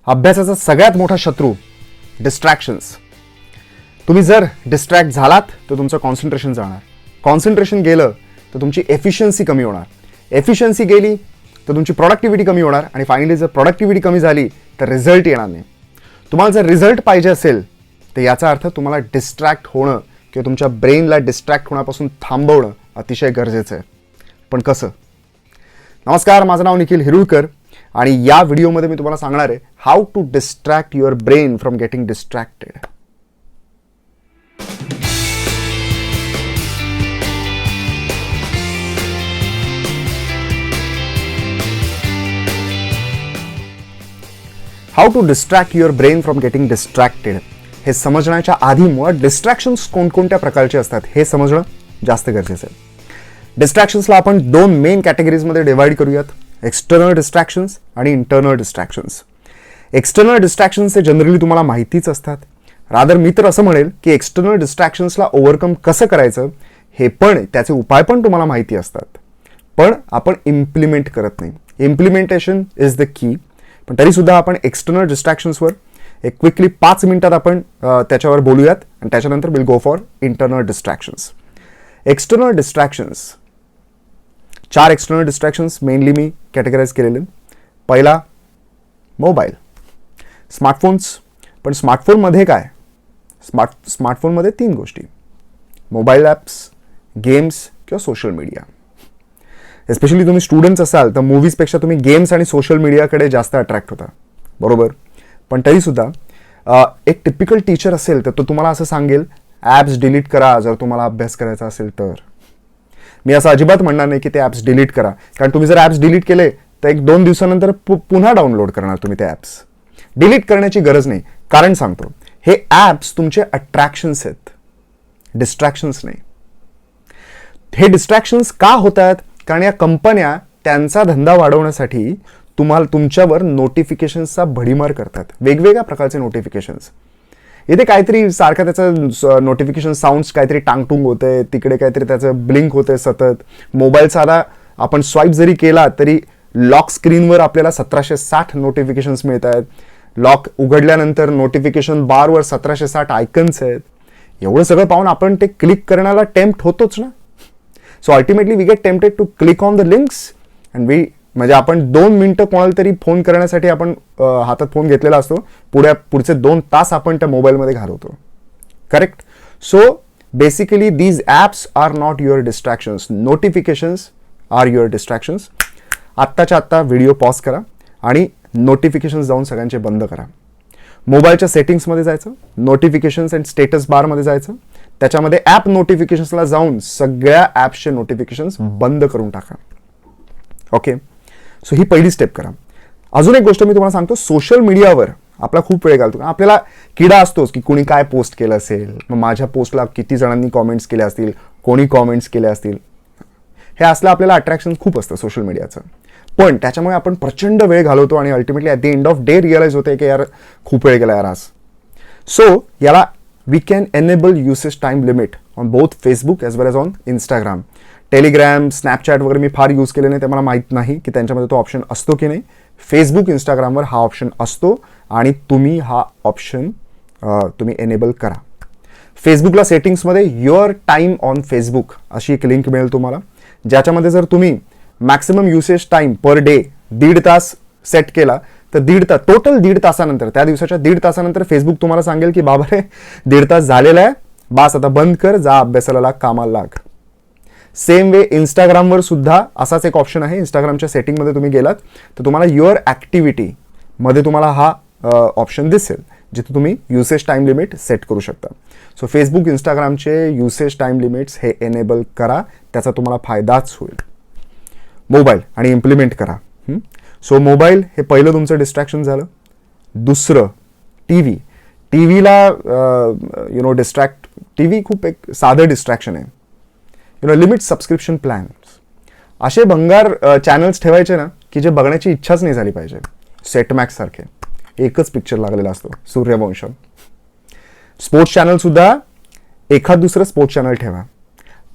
अभ्यासाचा सगळ्यात मोठा शत्रू डिस्ट्रॅक्शन्स. तुम्ही जर डिस्ट्रॅक्ट झालात तर तुमचं कॉन्सन्ट्रेशन जाणार. कॉन्सन्ट्रेशन गेलं तर तुमची एफिशियन्सी कमी होणार. एफिशियन्सी गेली तर तुमची प्रोडक्टिव्हिटी कमी होणार. आणि फायनली जर प्रोडक्टिव्हिटी कमी झाली तर रिझल्ट येणार नाही. तुम्हाला जर रिझल्ट पाहिजे असेल तर याचा अर्थ तुम्हाला डिस्ट्रॅक्ट होणं किंवा तुमच्या ब्रेनला डिस्ट्रॅक्ट होण्यापासून थांबवणं अतिशय गरजेचं आहे. पण कसं? नमस्कार, माझं नाव निखिल हिरुळकर आणि या व्हिडिओमध्ये मी तुम्हाला सांगणार आहे how to distract your brain from getting distracted. How to distract your brain from getting distracted हे समजण्याच्या आधी मुळात डिस्ट्रॅक्शन्स कोणकोणत्या प्रकारचे असतात हे समजणं जास्त गरजेचं आहे. डिस्ट्रॅक्शन्सला आपण दोन मेन कॅटेगरीजमध्ये डिवाइड करूयात, एक्सटर्नल डिस्ट्रॅक्शन्स आणि इंटरनल डिस्ट्रॅक्शन्स. एक्सटर्नल डिस्ट्रॅक्शन्स हे जनरली तुम्हाला माहितीच असतात. रादर मी तर असं म्हणेल की एक्सटर्नल डिस्ट्रॅक्शन्सला ओव्हरकम कसं करायचं हे पण, त्याचे उपाय पण तुम्हाला माहिती असतात, पण आपण इम्प्लिमेंट करत नाही. Implementation is the key. पण तरीसुद्धा आपण एक्सटर्नल डिस्ट्रॅक्शन्सवर एक क्विकली 5 मिनिटात आपण त्याच्यावर बोलूयात आणि त्याच्यानंतर will go for internal distractions. External distractions, 4 external distractions mainly me categorise केलेले. पहिला मोबाईल, स्मार्टफोन्स. पण स्मार्टफोनमध्ये काय? स्मार्टफोनमध्ये 3 गोष्टी: मोबाईल ॲप्स, गेम्स किंवा सोशल मीडिया. एस्पेशली तुम्ही स्टुडंट्स असाल तर मूवीजपेक्षा तुम्ही गेम्स आणि सोशल मीडियाकडे जास्त अट्रॅक्ट होता, बरोबर? पण तरीसुद्धा एक टिपिकल टीचर असेल तर तो तुम्हाला असं सांगेल ॲप्स डिलीट करा जर तुम्हाला अभ्यास करायचा असेल तर. मी असं अजिबात म्हणणार नाही की ते ॲप्स डिलीट करा, कारण तुम्ही जर ॲप्स डिलीट केले तर 1-2 दिवसानंतर पुन्हा डाउनलोड करणार तुम्ही ते ॲप्स. डिलीट करण्याची गरज नाही. कारण सांगतो, हे ॲप्स तुमचे अट्रॅक्शन्स आहेत, डिस्ट्रॅक्शन्स नाही. हे डिस्ट्रॅक्शन्स का होतात? कारण या कंपन्या त्यांचा धंदा वाढवण्यासाठी तुमच्यावर नोटिफिकेशन्सचा भडीमार करतात, वेगवेगळ्या प्रकारचे नोटिफिकेशन्स. इथे काहीतरी सारखं त्याचं नोटिफिकेशन साऊंड्स काहीतरी टांगटुंग होतंय, तिकडे काहीतरी त्याचं ब्लिंक होतंय सतत. मोबाईल साधा आपण स्वाईप जरी केला तरी लॉक स्क्रीनवर आपल्याला 1760 नोटिफिकेशन्स मिळत आहेत. लॉक उघडल्यानंतर नोटिफिकेशन बारवर 1760 आयकन्स आहेत. एवढं सगळं पाहून आपण ते क्लिक करण्याला टेम्प्ट होतोच ना. So ultimately we get tempted to click on the links and म्हणजे आपण 2 मिनिटं कोणाला तरी फोन करण्यासाठी आपण हातात फोन घेतलेला असतो, पुढचे 2 तास आपण त्या मोबाईलमध्ये घालवतो. Correct? So basically these apps are not your distractions, notifications are your distractions. आत्ताच्या आत्ता व्हिडिओ पॉज करा आणि नोटिफिकेशन्स जाऊन सगळ्यांचे बंद करा. मोबाईलच्या सेटिंग्समध्ये जायचं, नोटिफिकेशन्स अँड स्टेटस बारमध्ये जायचं, त्याच्यामध्ये ॲप नोटिफिकेशन्सला जाऊन सगळ्या ॲप्सचे नोटिफिकेशन्स बंद करून टाका. ओके, सो ही पहिली स्टेप करा. अजून एक गोष्ट मी तुम्हाला सांगतो, सोशल मीडियावर आपला खूप वेळ घालतो. आपल्याला किडा असतोच की कोणी काय पोस्ट केलं असेल, मग माझ्या पोस्टला किती जणांनी कॉमेंट्स केले असतील, कोणी कॉमेंट्स केले असतील. हे असलं आपल्याला अट्रॅक्शन खूप असतं सोशल मीडियाचं. पण त्याच्यामुळे आपण प्रचंड वेळ घालवतो आणि ultimately at the end of day realise होते की यार खूप वेळ गेला यार आज. सो याला we can enable usage time limit on both Facebook as well as on Instagram. Telegram, Snapchat वगैरे मी फार यूज केले नाही, ते मला माहीत नाही की त्यांच्यामध्ये तो ऑप्शन असतो की नाही. फेसबुक, इंस्टाग्रामवर हा ऑप्शन असतो आणि तुम्ही हा ऑप्शन तुम्ही एनेबल करा. फेसबुकला सेटिंग्समध्ये युअर टाईम ऑन फेसबुक अशी एक लिंक मिळेल तुम्हाला, ज्याच्यामध्ये जर तुम्ही maximum usage time per day 1.5 तास सेट केला तर टोटल 1.5 तासानंतर, त्या दिवसाच्या 1.5 तासानंतर फेसबुक तुम्हाला सांगेल की बाबा रे 1.5 तास झालेला आहे, बास आता बंद कर, जा अभ्यासाला लाग, कामाला लाग. सेम वे इंस्टाग्रामवर सुद्धा असाच एक ऑप्शन आहे. इंस्टाग्रामच्या सेटिंगमध्ये तुम्ही गेलात तर तुम्हाला युअर ॲक्टिव्हिटी मध्ये तुम्हाला हा ऑप्शन दिसेल, जिथे तुम्ही युसेज टाईम लिमिट सेट करू शकता. सो फेसबुक, इंस्टाग्रामचे युसेज टाईम लिमिट्स हे एनेबल करा, त्याचा तुम्हाला फायदाच होईल. मोबाईल आणि इम्प्लिमेंट करा. सो मोबाईल हे पहिलं तुमचं डिस्ट्रॅक्शन झालं. दुसरं टी व्हीला डिस्ट्रॅक्ट. टी व्ही खूप एक साधं डिस्ट्रॅक्शन आहे. Limit subscription plans. असे भंगार चॅनल्स ठेवायचे ना की जे बघण्याची इच्छाच नाही झाली पाहिजे. सेटमॅक्स सारखे एकच पिक्चर लागलेला असतो, सूर्यवंशम. स्पोर्ट्स चॅनल सुद्धा एखाद दुसरं स्पोर्ट्स चॅनल ठेवा.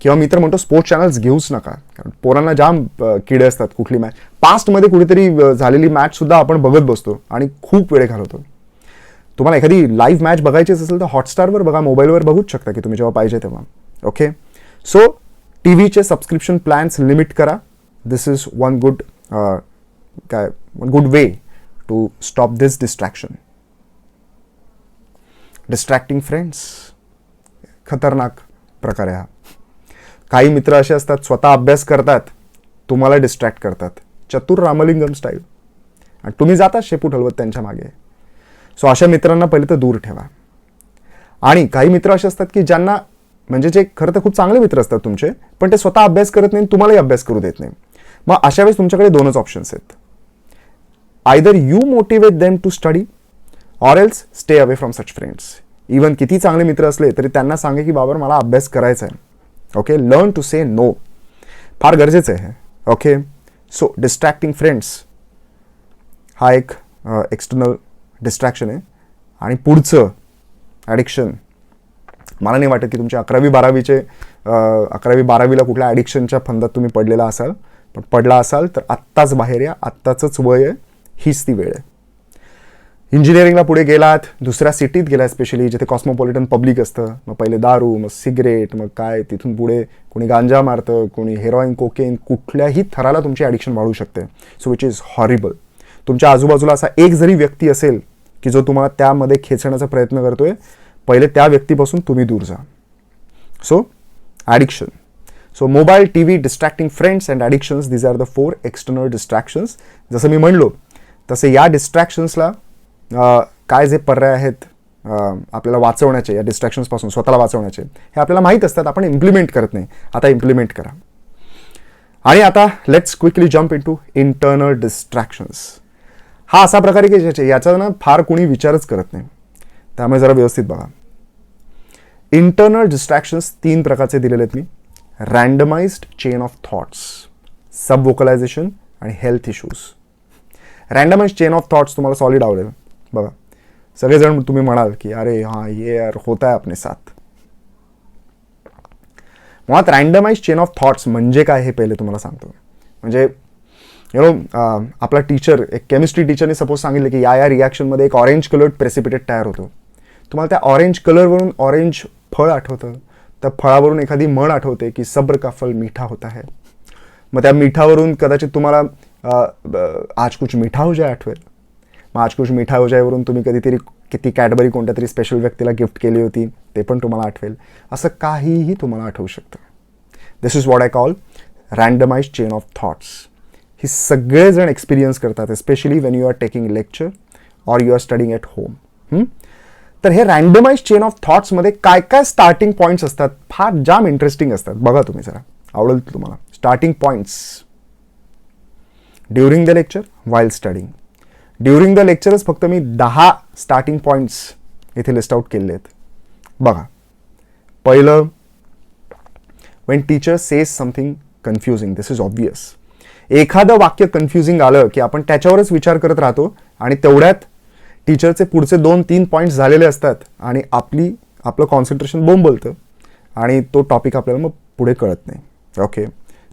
किंवा मित्र म्हणतो स्पोर्ट्स चॅनल्स घेऊच नका, कारण पोरांना जाम किडे असतात. कुठली मॅच पास्टमध्ये कुठेतरी झालेली मॅच सुद्धा आपण बघत बसतो आणि खूप वेळ घालवतो. तुम्हाला एखादी लाईव्ह मॅच बघायचीच असेल तर हॉटस्टारवर बघा, मोबाईलवर बघूच शकता की तुम्ही जेव्हा पाहिजे तेव्हा. ओके, सो टी व्हीचे सबस्क्रिप्शन प्लॅन्स लिमिट करा. This is one good way to stop this distraction. Distracting friends खतरनाक प्रकार आहे हा. काही मित्र असे असतात स्वतः अभ्यास करतात, तुम्हाला डिस्ट्रॅक्ट करतात, चतुर रामलिंगम स्टाईल, आणि तुम्ही जाता शेपूट हलवत त्यांच्या मागे. सो अशा मित्रांना पहिले तर दूर ठेवा. आणि काही मित्र असे असतात की ज्यांना म्हणजे जे खरं तर खूप चांगले मित्र असतात तुमचे, पण ते स्वतः अभ्यास करत नाही, तुम्हालाही अभ्यास करू देत नाही. मग अशा वेळेस तुमच्याकडे दोनच ऑप्शन्स आहेत. Either you motivate them to study or else stay away from such friends. Even किती चांगले मित्र असले तरी त्यांना सांगा की बाबा मला अभ्यास करायचा आहे. Okay, learn to say no, फार गरजेचं आहे. ओके, सो डिस्ट्रॅक्टिंग फ्रेंड्स हा एक एक्सटर्नल डिस्ट्रॅक्शन आहे. आणि पुढचं ॲडिक्शन, मला नाही वाटत की तुमच्या 11वी-12वीला कुठल्या ॲडिक्शनच्या फंदात तुम्ही पडलेला असाल, पण पडला असाल तर आत्ताच बाहेर या. आत्ताचंच वय आहे, हीच ती वेळ आहे. इंजिनिअरिंगला पुढे गेलात, दुसऱ्या सिटीत गेला, स्पेशली जिथे कॉस्मोपॉलिटन पब्लिक असतं, मग पहिले दारू, मग सिगरेट, मग काय, तिथून पुढे कोणी गांजा मारतं, कोणी हेरोईन, कोकेन, कुठल्याही थराला तुमची ॲडिक्शन वाढू शकते. So which is horrible. तुमच्या आजूबाजूला असा एक जरी व्यक्ती असेल की जो तुम्हाला त्यामध्ये खेचण्याचा प्रयत्न करतोय, पहिले त्या व्यक्तीपासून तुम्ही दूर जा. So addiction, so mobile, T V, distracting friends and addictions, these are the 4 external distractions. जसं मी म्हणलो तसे या डिस्ट्रॅक्शन्सला काय जे पर्याय आहेत आपल्याला वाचवण्याचे, या डिस्ट्रॅक्शन्सपासून स्वतःला वाचवण्याचे, हे आपल्याला माहीत असतात, आपण इम्प्लिमेंट करत नाही. आता इम्प्लिमेंट करा. आणि आता let's quickly jump into internal distractions. हा असा प्रकार आहे की याचा ना फार कोणी विचारच करत नाही, त्यामुळे जरा व्यवस्थित बघा. इंटर्नल डिस्ट्रॅक्शन्स 3 प्रकारचे दिलेले आहेत मी. Randomized chain of thoughts, subvocalization आणि health issues. Randomized chain of thoughts तुम्हाला सॉलिड आवडेल बघा. सगळेजण तुम्ही म्हणाल की अरे हां ये यार होता है अपने साथ. मुळात रँडमाइज्ड चेन ऑफ थॉट्स म्हणजे काय हे पहिले तुम्हाला सांगतो. म्हणजे आपला टीचर, एक केमिस्ट्री टीचरने सपोज सांगितलं की या रिॲक्शनमध्ये एक ऑरेंज कलर्ड प्रेसिपिटेट तयार होतो. तुम्हाला त्या ऑरेंज कलरवरून ऑरेंज फळ आठवतं, त्या फळावरून एखादी म्हण आठवते की सब्र का फल मीठा होता है. मग त्या मिठावरून कदाचित तुम्हाला आज कुछ मीठा हो जाए आठवेल. मग आज कुछ मीठा हो जाएवरून तुम्ही कधीतरी किती कॅडबरी कोणत्या तरी स्पेशल व्यक्तीला गिफ्ट केली होती ते पण तुम्हाला आठवेल. असं काहीही तुम्हाला आठवू शकतं. This is what I call randomized chain of thoughts. ही सगळेजण एक्सपिरियन्स करतात, specially when you are taking lecture or you are studying at home. तर हे रँडमाइज्ड चेन ऑफ थॉट्समध्ये काय काय स्टार्टिंग पॉईंट्स असतात, फार जाम इंटरेस्टिंग असतात. बघा तुम्ही जरा, आवडेल तुम्हाला. Starting points during the lecture, while studying. During the लेक्चरच फक्त मी 10 स्टार्टिंग पॉईंट्स इथे लिस्ट आउट केले आहेत. बघा, पहिलं, when teacher says something confusing. This is obvious. एखादं वाक्य कन्फ्युजिंग आलं की आपण त्याच्यावरच विचार करत राहतो आणि तेवढ्यात टीचरचे पुढचे 2-3 पॉईंट्स झालेले असतात आणि आपलं कॉन्सन्ट्रेशन बोंबलतं आणि तो टॉपिक आपल्याला मग पुढे कळत नाही. Okay,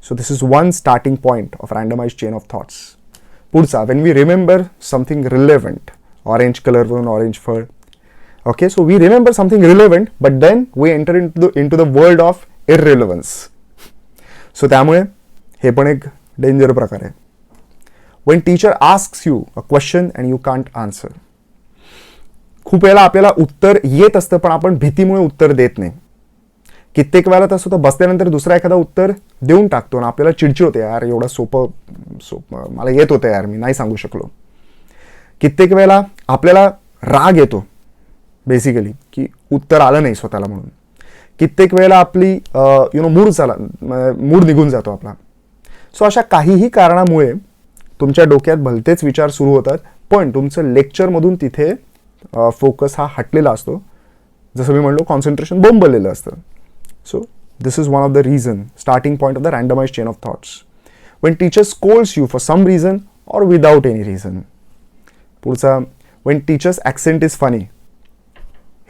so this is one starting point of randomized chain of thoughts. पुढचा, when we remember something relevant, orange कलरवरून ऑरेंज फळ. Okay, so we remember something relevant but then we enter in to the world of irrelevance. So त्यामुळे हे पण एक danger प्रकार आहे. When teacher asks you a question and you can't answer. खूप वेळेला आपल्याला उत्तर येत असतं पण आपण भीतीमुळे उत्तर देत नाही. कित्येक वेळेला तसं तर बसल्यानंतर दुसरा एखादा उत्तर देऊन टाकतो आणि आपल्याला चिडचिड होते, यार एवढं सोपं मला येत होतं यार, मी नाही सांगू शकलो. कित्येक वेळेला आपल्याला राग येतो बेसिकली की उत्तर आलं नाही स्वतःला म्हणून. कित्येक वेळेला आपली मूड निघून जातो आपला. सो अशा काहीही कारणामुळे तुमच्या डोक्यात भलतेच विचार सुरू होतात, पण तुमचं लेक्चरमधून तिथे फोकस हा हटलेला असतो. जसं मी म्हणलो, कॉन्सन्ट्रेशन बोंबलेलं असतं. So this is one of the reason, starting point of the randomized chain of thoughts. When teacher scolds you for some reason or without any reason. पुढचा, when teacher's accent is funny.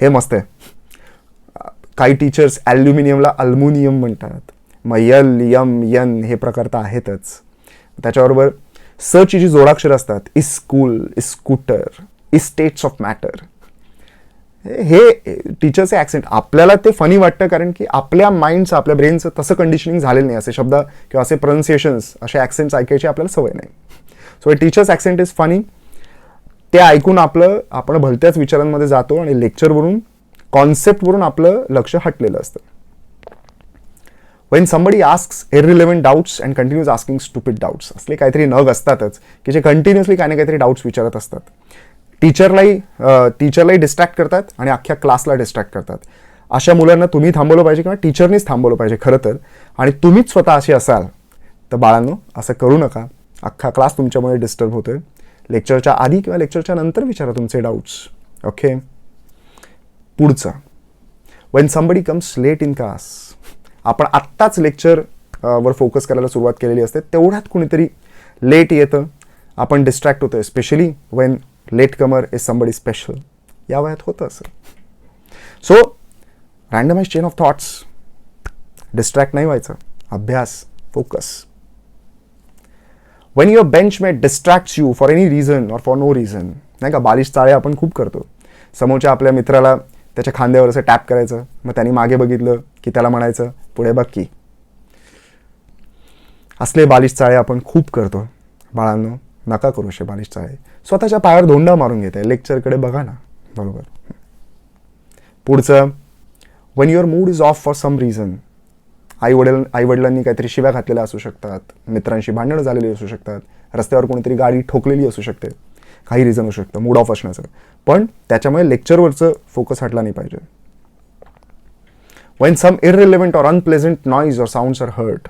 हे मस्त आहे. काही teachers ॲल्युमिनियमला aluminium म्हणतात. मग L M N हे प्रकार तर आहेतच. त्याच्याबरोबर सची जी जोडाक्षर असतात, इस स्कूल, इस स्कूटर, इस स्टेट्स ऑफ मॅटर, हे टीचरचे ॲक्सेंट आपल्याला ते फनी वाटतं, कारण की आपल्या माइंडचं, आपल्या ब्रेनचं तसं कंडिशनिंग झालेलं नाही. असे शब्द किंवा असे प्रोनाऊन्सिएशन्स, असे ॲक्सेंट्स ऐकायची आपल्याला सवय नाही. So teachers accent is funny. ते ऐकून आपण भलत्याच विचारांमध्ये जातो आणि लेक्चरवरून, कॉन्सेप्टवरून आपलं लक्ष हटलेलं असतं. When somebody asks irrelevant doubts and continues asking stupid doubts, असले काहीतरी नग असतातच की जे कंटिन्युअसली काही ना काहीतरी डाऊट्स विचारत असतात. टीचरलाही डिस्ट्रॅक्ट करतात आणि अख्ख्या क्लासला डिस्ट्रॅक्ट करतात. अशा मुलांना तुम्ही थांबवलं पाहिजे किंवा टीचरनीच थांबवलं पाहिजे खरं तर. आणि तुम्हीच स्वतः असे असाल तर बाळांनो, असं करू नका. अख्खा क्लास तुमच्यामुळे डिस्टर्ब होतोय. लेक्चरच्या आधी किंवा लेक्चरच्या नंतर विचारा तुमचे डाऊट्स. ओके. पुढचं, when somebody comes late in class, आपण आत्ताच लेक्चर वर फोकस करायला सुरुवात केलेली असते, तेवढ्यात कुणीतरी लेट येतं, आपण डिस्ट्रॅक्ट होतोय. Specially when latecomer is somebody special. या वयात होतं असं. So randomize chain of thoughts, distract नाही व्हायचं. अभ्यास, focus. When your benchmate distracts you for any reason or for no reason, नाही का, बालिश चाळे आपण खूप करतो. समोरच्या आपल्या मित्राला त्याच्या खांद्यावर असं टॅप करायचं, मग त्यांनी मागे बघितलं की त्याला म्हणायचं पुढे बघ की. असले बालिश चाळे आपण खूप करतो. बाळांनो, नका करू असे बालिश चाळे. स्वतःच्या पायावर धोंडा मारून घेत आहे, लेक्चरकडे बघा ना. बरोबर. पुढचं, when your mood is off for some reason, आईवडिलांनी काहीतरी शिव्या घातलेल्या असू शकतात, मित्रांशी भांडणं झालेली असू शकतात, रस्त्यावर कोणीतरी गाडी ठोकलेली असू शकते, काही रिझन असू शकतं मूड ऑफ असण्याचं, पण त्याच्यामुळे लेक्चरवरचं फोकस हटला नाही पाहिजे. when some irrelevant or unpleasant noise or sounds are heard,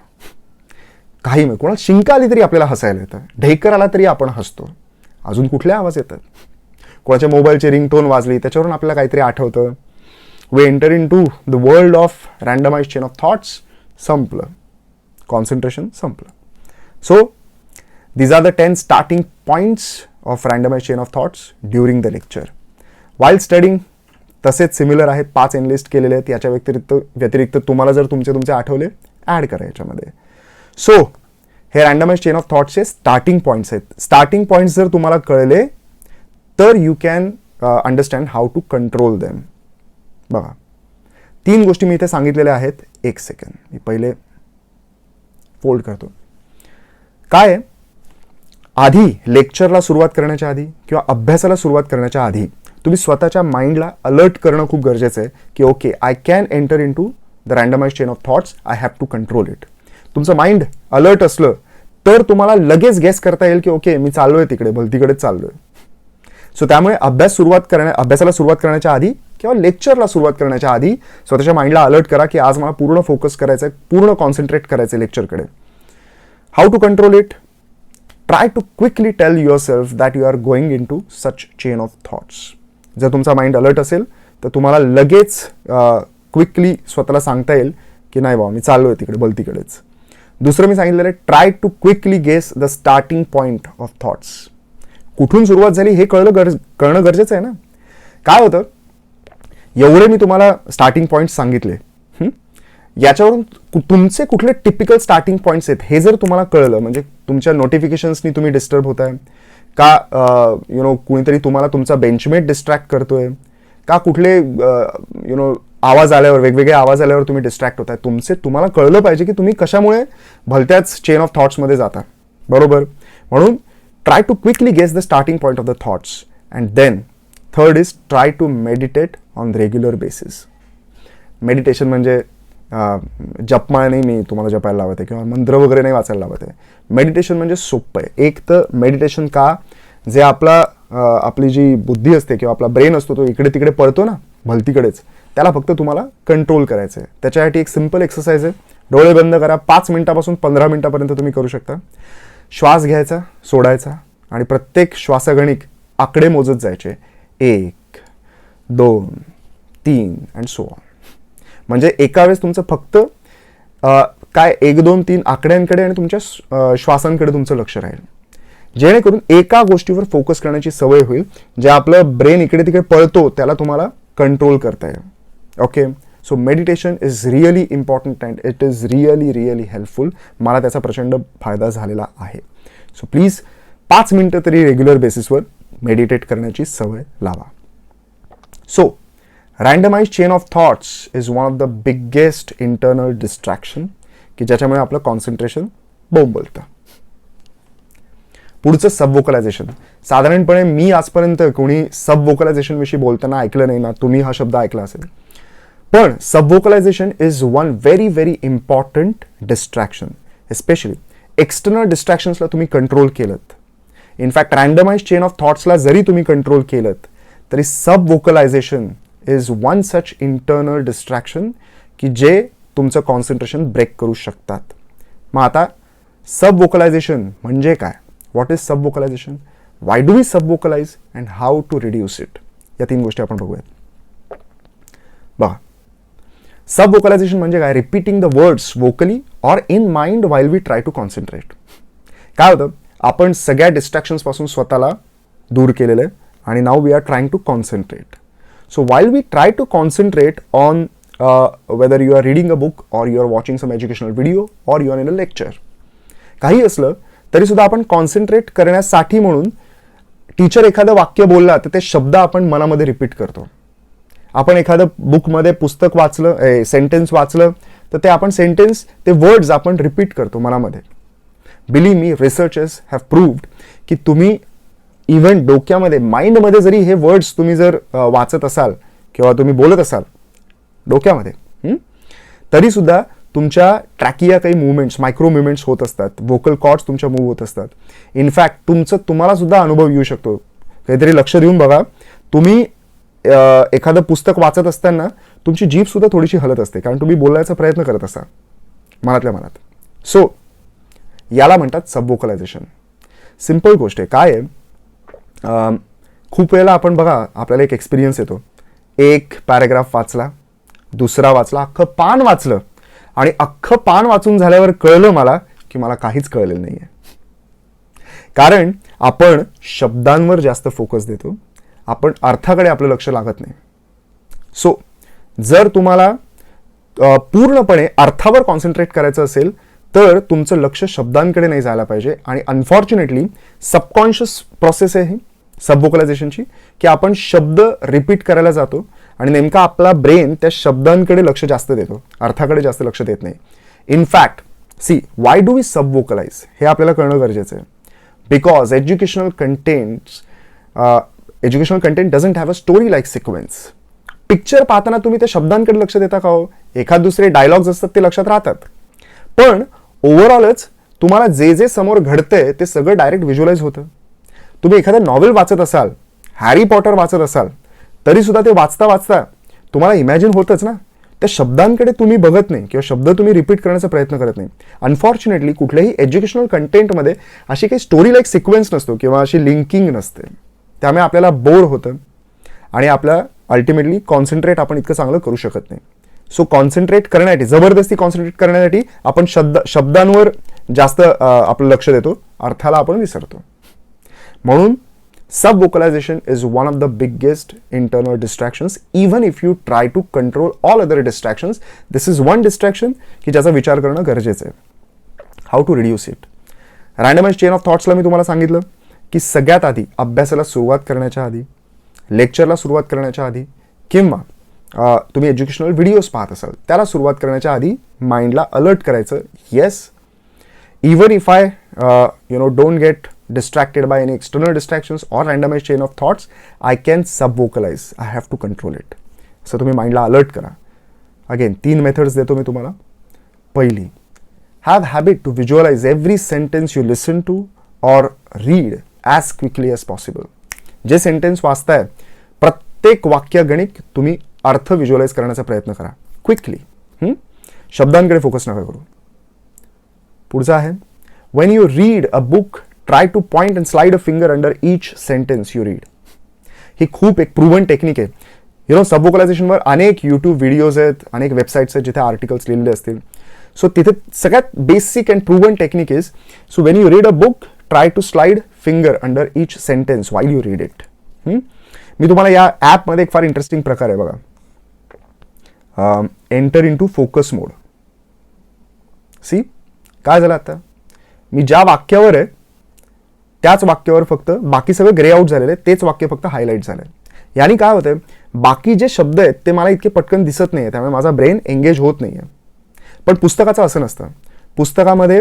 काही मग कोणाला शिंका आली तरी आपल्याला हसायला येतं, ढेकर आला तरी आपण हसतो. अजून कुठले आवाज येतात, कोणाच्या मोबाईलची रिंगटोन वाजली त्याच्यावरून आपल्याला काहीतरी आठवतं. We enter in to the world of randomize chain of thoughts. संपलं, कॉन्सन्ट्रेशन संपलं. So these are the 10 starting points of randomized chain of thoughts during the lecture. While studying तसेच सिमिलर आहेत, 5 एनलिस्ट केलेले आहेत. याच्या व्यतिरिक्त तुम्हाला जर तुमचे आठवले ॲड करा याच्यामध्ये. सो हे रँडमाइज चेन ऑफ थॉट्सचे स्टार्टिंग पॉईंट्स आहेत. स्टार्टिंग पॉईंट्स जर तुम्हाला कळले तर you can understand how to control them. बघा, 3 गोष्टी मी इथे सांगितलेल्या आहेत. एक सेकंड, मी पहिले फोल्ड करतो. काय आहे, आधी लेक्चरला सुरुवात करण्याच्या आधी किंवा अभ्यासाला सुरुवात करण्याच्या आधी तुम्ही स्वतःच्या माइंडला अलर्ट करणं खूप गरजेचं आहे की okay, I can enter in to the randomize chain of thoughts, I have to control it. तुमचं माइंड अलर्ट असलं तर तुम्हाला लगेच गेस करता येईल की ओके, मी चाललोय तिकडे, भलतीकडेच चाललोय. सो त्यामुळे अभ्यासाला सुरुवात करण्याच्या आधी किंवा लेक्चरला सुरुवात करण्याच्या आधी स्वतःच्या माइंडला अलर्ट करा की आज मला पूर्ण फोकस करायचं आहे, पूर्ण कॉन्सन्ट्रेट करायचं आहे लेक्चरकडे. How to control it? Try to quickly tell yourself that you are going in to such chain of thoughts. जर तुमचा माइंड अलर्ट असेल तर तुम्हाला लगेच क्विकली स्वतःला सांगता येईल की नाही बाबा, मी चाललोय तिकडे, भलतीकडेच. दुसरं मी सांगितलेलं आहे, try to quickly guess the starting point of thoughts. कुठून सुरुवात झाली हे कळणं गरजेचं आहे ना. काय होतं, एवढे मी तुम्हाला स्टार्टिंग पॉईंट्स सांगितले, याच्यावरून तुमचे कुठले टिपिकल स्टार्टिंग पॉईंट्स आहेत हे जर तुम्हाला कळलं, म्हणजे तुमच्या नोटिफिकेशन्सनी तुम्ही डिस्टर्ब होत आहे का, कुणीतरी तुम्हाला तुमचा बेंचमेट डिस्ट्रॅक्ट करतोय का, कुठले आवाज आल्यावर, वेगवेगळे आवाज आल्यावर तुम्ही डिस्ट्रॅक्ट होताय, तुम्हाला कळलं पाहिजे की तुम्ही कशामुळे भलत्याच चेन ऑफ थॉट्समध्ये जाता. बरोबर. म्हणून try to quickly guess the starting point of the thoughts. And then third is try to meditate on regular basis. Meditation म्हणजे जपमाळ नाही मी तुम्हाला जपायला लावत आहे किंवा मंत्र वगैरे नाही वाचायला लावत आहे. मेडिटेशन म्हणजे सोपं आहे. एक तर मेडिटेशन का, जे आपली जी बुद्धी असते किंवा आपला ब्रेन असतो तो इकडे तिकडे पळतो ना भलतीकडेच, त्याला फक्त तुम्हाला कंट्रोल करायचं आहे. त्याच्यासाठी एक सिम्पल एक्सरसाइज आहे. डोळे बंद करा, 5 मिनिटापासून 15 मिनिटापर्यंत तुम्ही करू शकता. श्वास घ्यायचा, सोडायचा आणि प्रत्येक श्वासागणिक आकडे मोजत जायचे. 1, 2, 3 अँड सो ऑन. म्हणजे एका वेळेस तुमचं फक्त 1, 2, 3 आकड्यांकडे आणि तुमच्या श्वासांकडे तुमचं लक्ष राहील, जेणेकरून एका गोष्टीवर फोकस करण्याची सवय होईल. जे आपलं ब्रेन इकडे तिकडे पळतो त्याला तुम्हाला कंट्रोल करता येईल. Okay. So meditation is really important and it is really helpful. मला त्याचा प्रचंड फायदा झालेला आहे. सो प्लीज 5 मिनिटं तरी रेग्युलर बेसिसवर मेडिटेट करण्याची सवय लावा. So randomize chain of thoughts is one of the biggest internal distraction की ज्याच्यामुळे आपलं कॉन्सन्ट्रेशन बोंबलतं. पुढचं सब वोकलायझेशन. साधारणपणे मी आजपर्यंत कोणी सब वोकलायझेशन विषयी बोलताना ऐकलं नाही ना, तुम्ही हा शब्द ऐकला असेल. पण subvocalization is one very important distraction. Especially external डिस्ट्रॅक्शन्सला तुम्ही कंट्रोल केलं, इनफॅक्ट रँडमाइज चेन ऑफ थॉट्सला जरी तुम्ही कंट्रोल केलं तरी subvocalization is one such internal distraction की जे तुमचं कॉन्सन्ट्रेशन ब्रेक करू शकतात. मग आता सब वोकलायझेशन म्हणजे काय? What is subvocalization? Why do we subvocalize and how to reduce it? या 3 गोष्टी आपण बघूयात. बघा, सब वोकलायझेशन म्हणजे काय? Repeating the words vocally or in mind while we try to concentrate. काय होतं, आपण सगळ्या डिस्ट्रॅक्शन्स पासून स्वतःला दूर केलेलं आहे आणि now we are trying to concentrate. So while we try to concentrate on whether you are reading a book or you are watching some educational video or you are in a lecture, काही असलं तरी सुद्धा आपण concentrate करण्यासाठी म्हणून teacher एखादं वाक्य बोलला तर ते शब्द आपण मनामध्ये रिपीट करतो. आपण एखादं बुकमध्ये पुस्तक वाचलं, सेंटेन्स वाचलं तर ते आपण सेंटेन्स, ते वर्ड्स आपण रिपीट करतो मनामध्ये. Believe me, researchers have proved की तुम्ही इव्हन डोक्यामध्ये, माइंडमध्ये जरी हे वर्ड्स तुम्ही जर वाचत असाल किंवा तुम्ही बोलत असाल डोक्यामध्ये, तरी सुद्धा तुमच्या ट्रॅकिया काही मुवमेंट्स, मायक्रो मुवमेंट्स होत असतात, वोकल कॉर्ड्स तुमच्या मूव्ह होत असतात. इनफॅक्ट तुम्हाला सुद्धा अनुभव येऊ शकतो. काहीतरी लक्ष देऊन बघा, तुम्ही एखादं पुस्तक वाचत असताना तुमची जीभ सुद्धा थोडीशी हलत असते, कारण तुम्ही बोलायचा प्रयत्न करत असा मनातल्या मनात. सो याला म्हणतात सब वोकलायझेशन. सिम्पल गोष्ट आहे. काय आहे, खूप वेळेला आपण बघा, आपल्याला एक एक्सपिरियन्स येतो, एक पॅराग्राफ वाचला, दुसरा वाचला, अख्खं पान वाचलं आणि अख्खं पान वाचून झाल्यावर कळलं मला की मला काहीच कळलेलं नाही आहे. कारण आपण शब्दांवर जास्त फोकस देतो, आपण अर्थाकडे आपलं लक्ष लागत नाही. सो जर तुम्हाला पूर्णपणे अर्थावर कॉन्सन्ट्रेट करायचं असेल तर तुमचं लक्ष शब्दांकडे नाही जायला पाहिजे. आणि अनफॉर्च्युनेटली सबकॉन्शियस प्रोसेस आहे ही सब वोकलायझेशनची, की आपण शब्द रिपीट करायला जातो आणि नेमका आपला ब्रेन त्या शब्दांकडे लक्ष जास्त देतो, अर्थाकडे जास्त लक्ष देत नाही. In fact see, why do we subvocalise हे आपल्याला कळणं गरजेचं आहे. Because educational content doesn't have a story like sequence. Picture पाहताना तुम्ही त्या शब्दांकडे लक्ष देता का हो? एखाद दुसरे डायलॉग्स असतात ते लक्षात राहतात, पण ओव्हरऑलच तुम्हाला जे जे समोर घडतंय ते सगळं डायरेक्ट व्हिज्युअलाइज होतं. तुम्ही एखादं नॉव्हेल वाचत असाल, हॅरी पॉटर वाचत असाल, तरी सुद्धा ते वाचता वाचता तुम्हाला इमॅजिन होतच ना, त्या शब्दांकडे तुम्ही बघत नाही किंवा शब्द तुम्ही रिपीट करण्याचा प्रयत्न करत नाही. अनफॉर्च्युनेटली कुठल्याही एज्युकेशनल कंटेंटमध्ये अशी काही स्टोरी लाईक सिक्वेन्स नसतो किंवा अशी लिंकिंग नसते. त्यामुळे आपल्याला बोर होतं आणि आपल्या अल्टिमेटली कॉन्सन्ट्रेट आपण इतकं चांगलं करू शकत नाही. सो कॉन्सन्ट्रेट करण्यासाठी, जबरदस्ती कॉन्सन्ट्रेट करण्यासाठी आपण शब्दांवर जास्त आपलं लक्ष देतो, अर्थाला आपण विसरतो. म्हणून subvocalization is one of the biggest internal distractions. Even if you try to control all other distractions, this is one distraction की ज्याचा विचार करणं गरजेचं आहे. How to reduce it? Randomize chain of थॉट्सला मी तुम्हाला सांगितलं की सगळ्यात आधी अभ्यासाला सुरुवात करण्याच्या आधी, लेक्चरला सुरुवात करण्याच्या आधी, किंवा तुम्ही एज्युकेशनल व्हिडिओज पाहत असाल त्याला सुरुवात करण्याच्या आधी माइंडला अलर्ट करायचं. Yes, even if I don't get distracted by any external distractions or randomized chain of thoughts, I can sub-vocalize. I have to control it. So तुम्ही माइंडला अलर्ट करा. अगेन 3 मेथड्स देतो मी तुम्हाला. पहिली, have habit to visualize every sentence you listen to or read as quickly as possible. जे sentence वाचताय प्रत्येक वाक्यगणिक तुम्ही अर्थ visualise करण्याचा प्रयत्न करा क्विकली. शब्दांकडे फोकस नका करू. पुढचा आहे, when you read a book, try to point and slide a finger under each sentence you read. ही खूप एक प्रूव्हन टेक्निक आहे. सब वोकलायझेशनवर अनेक यूट्यूब व्हिडिओज आहेत, अनेक वेबसाईट्स आहेत जिथे आर्टिकल्स लिहिलेले असतील. सो तिथे सगळ्यात basic and proven technique is, so when you read a book, try to slide finger under each sentence while you read it. मी तुम्हाला या ॲपमध्ये एक फार इंटरेस्टिंग प्रकार आहे बघा. Enter in to focus mode. See काय झालं आता, मी ज्या वाक्यावर आहे त्याच वाक्यावर फक्त बाकी सगळं ग्रे आउट झालेलं आहे, तेच वाक्य फक्त हायलाईट झालं आहे. यानी काय होतंय, बाकी जे शब्द आहेत ते मला इतके पटकन दिसत नाही आहे, त्यामुळे माझा ब्रेन एंगेज होत नाही आहे. पण पुस्तकाचं असं नसतं. पुस्तकामध्ये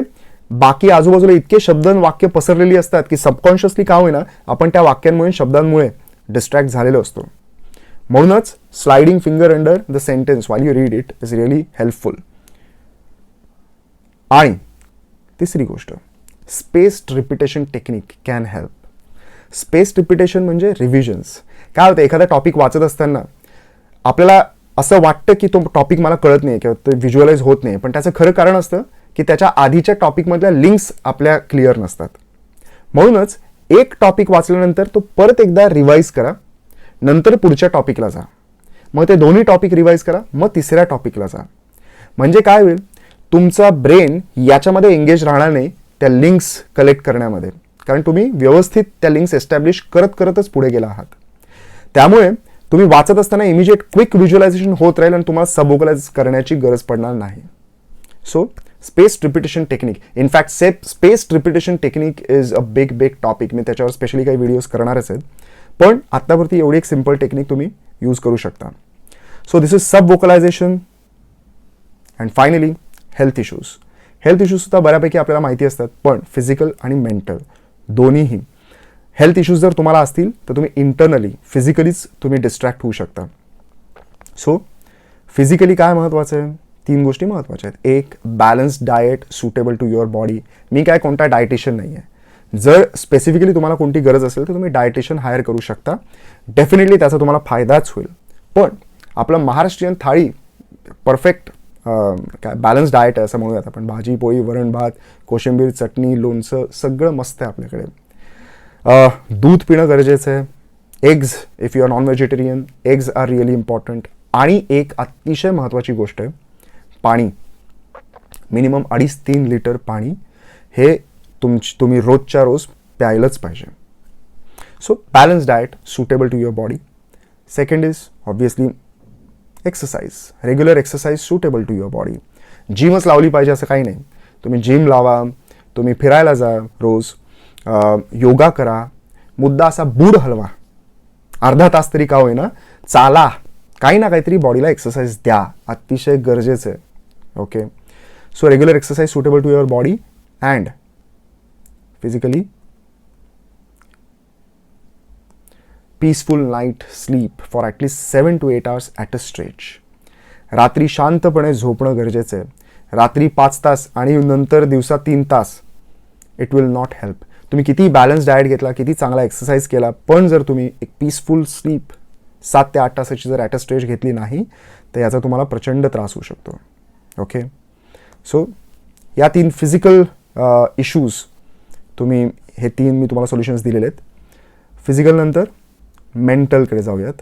बाकी आजूबाजूला इतके शब्द आणि वाक्य पसरलेली असतात की सबकॉन्शियसली काय होईना आपण त्या वाक्यांमुळे शब्दांमुळे डिस्ट्रॅक्ट झालेलो असतो. म्हणूनच sliding finger under the sentence while you read it is really helpful. आणि तिसरी गोष्ट, spaced repetition technique can help. Spaced repetition म्हणजे रिव्हिजन्स. काय होतं, एखादा टॉपिक वाचत असताना आपल्याला असं वाटतं की तो टॉपिक मला कळत नाही किंवा ते व्हिज्युअलाइज होत नाही, पण त्याचं खरं कारण असतं की त्याच्या आधीच्या टॉपिकमधल्या लिंक्स आपल्या क्लिअर नसतात. म्हणूनच एक टॉपिक वाचल्यानंतर तो परत एकदा रिवाईज करा, नंतर पुढच्या टॉपिकला जा, मग ते दोन्ही टॉपिक रिवाईज करा, मग तिसऱ्या टॉपिकला जा. म्हणजे काय होईल, तुमचा ब्रेन याच्यामध्ये एंगेज राहणार नाही त्या लिंक्स कलेक्ट करण्यामध्ये, कारण तुम्ही व्यवस्थित त्या लिंक्स एस्टॅब्लिश करतच पुढे गेला आहात. त्यामुळे तुम्ही वाचत असताना इमिजिएट क्विक व्हिज्युअलायझेशन होत राहील आणि तुम्हाला सबव्होकलाइज करण्याची गरज पडणार नाही. So spaced repetition technique, in fact spaced repetition technique is a big topic. मी त्याच्यावर स्पेशली काही व्हिडिओज करणारच आहेत, पण आत्तावरती एवढी एक सिंपल टेक्निक तुम्ही यूज करू शकता. So this is subvocalization. And finally health issues. Health issues सुद्धा बऱ्यापैकी आपल्याला माहिती असतात, पण फिजिकल आणि मेंटल दोन्हीही हेल्थ इश्यूज जर तुम्हाला असतील तर तुम्ही इंटरनली फिजिकलीच तुम्ही डिस्ट्रॅक्ट होऊ शकता. सो फिजिकली काय महत्त्वाचं आहे, 3 गोष्टी महत्त्वाच्या आहेत. एक, balanced diet suitable to your body. मी काय कोणता डायटिशियन नाही आहे, जर स्पेसिफिकली तुम्हाला कोणती गरज असेल तर तुम्ही डायटिशियन हायर करू शकता. डेफिनेटली त्याचा तुम्हाला फायदाच होईल. पण आपलं महाराष्ट्रीयन थाळी परफेक्ट काय बॅलन्स डाएट आहे असं म्हणूयात आपण. भाजी पोळी वरण भात कोशिंबीर चटणी लोणचं सगळं मस्त आहे आपल्याकडे. दूध पिणं गरजेचं आहे. Eggs, if you are non vegetarian, eggs are really important. आणि एक अतिशय महत्त्वाची गोष्ट आहे पाणी. मिनिमम 2.5-3 लिटर पाणी हे तुम्ही रोजच्या रोज प्यायलंच पाहिजे. So balance diet suitable to your body. Second is obviously exercise, regular exercise suitable to your body. जिमच लावली पाहिजे असं काही नाही. तुम्ही जिम लावा, तुम्ही फिरायला जा रोज, योगा करा, मुद्दा असा बूड हलवा, अर्धा तास तरी का होईना चाला, काही ना काहीतरी बॉडीला एक्सरसाइज द्या, अतिशय गरजेचं आहे. Okay, so regular exercise suitable to your body and physically peaceful night sleep for at least 7 to 8 hours at a stretch. रात्री शांतपणे झोपणं गरजेचं आहे. रात्री 5 तास आणि नंतर दिवसा 3 तास इट विल नॉट हेल्प. तुम्ही किती बॅलन्स डाएट घेतला, किती चांगला एक्सरसाइज केला, पण जर तुम्ही एक पीसफुल स्लीप 7 ते 8 तासाची जर ॲट अ स्ट्रेच घेतली नाही तर याचा तुम्हाला प्रचंड त्रास होऊ शकतो. ओके, सो या 3 फिजिकल इश्यूज तुम्ही, हे 3 मी तुम्हाला सोल्युशन्स दिलेले आहेत. फिजिकल नंतर मेंटलकडे जाऊयात.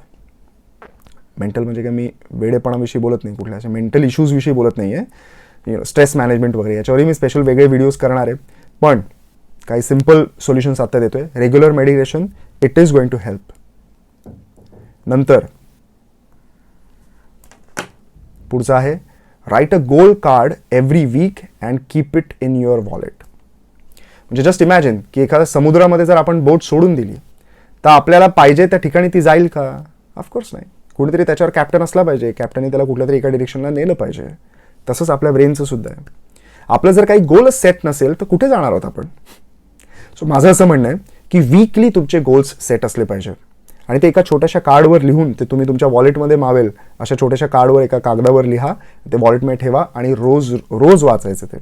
मेंटल म्हणजे काय, मी वेडेपणाविषयी बोलत नाही, कुठल्या अशा मेंटल इश्यूजविषयी बोलत नाही आहे. स्ट्रेस मॅनेजमेंट वगैरे याच्यावरही मी स्पेशल वेगळे व्हिडिओज करणार आहे. पण काही सिम्पल सोल्युशन्स आता देतोय. Regular meditation, it is going to help. नंतर पुढचं आहे write a goal card every week and keep it in your wallet. म्हणजे जस्ट इमॅजिन की एखाद्या समुद्रामध्ये जर आपण बोट सोडून दिली तर आपल्याला पाहिजे त्या ठिकाणी ती जाईल का? ऑफकोर्स नाही. कुठेतरी त्याच्यावर कॅप्टन असला पाहिजे, कॅप्टनने त्याला कुठल्या तरी एका डिरेक्शनला नेलं पाहिजे. तसंच आपल्या ब्रेनचं सुद्धा आहे. आपलं जर काही गोलच सेट नसेल तर कुठे जाणार आहोत आपण? सो माझं असं म्हणणं आहे की वीकली तुमचे गोल्स सेट असले पाहिजे आणि ते एका छोट्याशा कार्डवर लिहून ते तुम्ही तुमच्या वॉलेटमध्ये मावेल अशा छोट्याशा कार्डवर एका कागदावर लिहा, ते वॉलेटमध्ये ठेवा आणि रोज वाचायचं ते.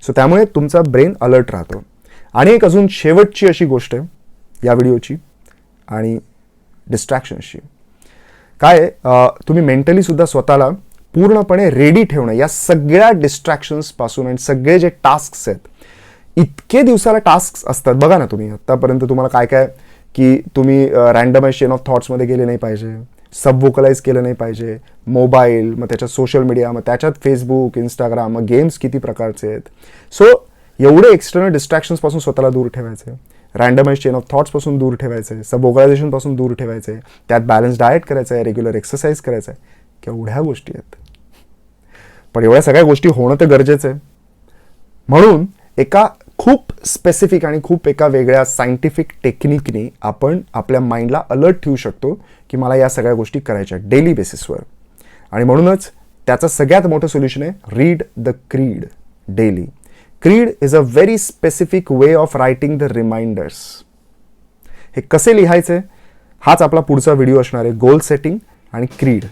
सो त्यामुळे तुमचा ब्रेन अलर्ट राहतो. आणि एक अजून शेवटची अशी गोष्ट आहे या व्हिडिओची आणि डिस्ट्रॅक्शन्सची. काय तुम्ही मेंटली सुद्धा स्वतःला पूर्णपणे रेडी ठेवणं या सगळ्या डिस्ट्रॅक्शन्सपासून आणि सगळे जे टास्क्स आहेत. इतके दिवसाला टास्क असतात बघा ना. तुम्ही आत्तापर्यंत तुम्हाला काय काय की तुम्ही रँडमाइज चेन ऑफ थॉट्समध्ये गेले नाही पाहिजे, सबव्होकलाइज केलं नाही पाहिजे, मोबाईल, मग त्याच्यात सोशल मीडिया, मग त्याच्यात फेसबुक इंस्टाग्राम, मग गेम्स किती प्रकारचे आहेत. सो एवढे एक्सटर्नल डिस्ट्रॅक्शन्सपासून स्वतःला दूर ठेवायचे, रँडमाइज चेन ऑफ थॉट्सपासून दूर ठेवायचे, सबव्होकलायझेशनपासून दूर ठेवायचे, त्यात बॅलन्स डाएट करायचं आहे, रेग्युलर एक्सरसाइज करायचं आहे. केवढ्या गोष्टी आहेत. पण एवढ्या सगळ्या गोष्टी होणं तर गरजेचं आहे. म्हणून एका खूप स्पेसिफिक आणि खूप एका वेगळ्या सायंटिफिक टेक्निकने आपण आपल्या माइंडला अलर्ट ठेवू शकतो की मला या सगळ्या गोष्टी करायच्या डेली बेसिसवर. आणि म्हणूनच त्याचं सगळ्यात मोठं सोल्युशन आहे read the creed daily. Creed is a very specific way of writing the reminders. हे कसे लिहायचे हाच आपला पुढचा व्हिडिओ असणार आहे. गोल सेटिंग आणि क्रीड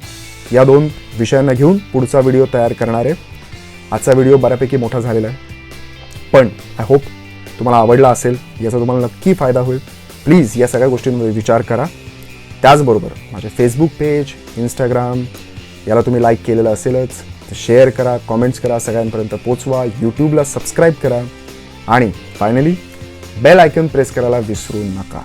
या 2 विषयांना घेऊन पुढचा व्हिडिओ तयार करणार आहे. आजचा व्हिडिओ बऱ्यापैकी मोठा झालेला आहे, पण आय होप तुम्हाला आवडला असेल, याचा तुम्हाला नक्की फायदा होईल. प्लीज या सगळ्या गोष्टींमध्ये विचार करा. त्याचबरोबर माझे फेसबुक पेज, इंस्टाग्राम याला तुम्ही लाईक केलेलं असेलच तर शेअर करा, कॉमेंट्स करा, सगळ्यांपर्यंत पोचवा. यूट्यूबला सबस्क्राईब करा आणि फायनली बेल आयकॉन प्रेस करायला विसरू नका.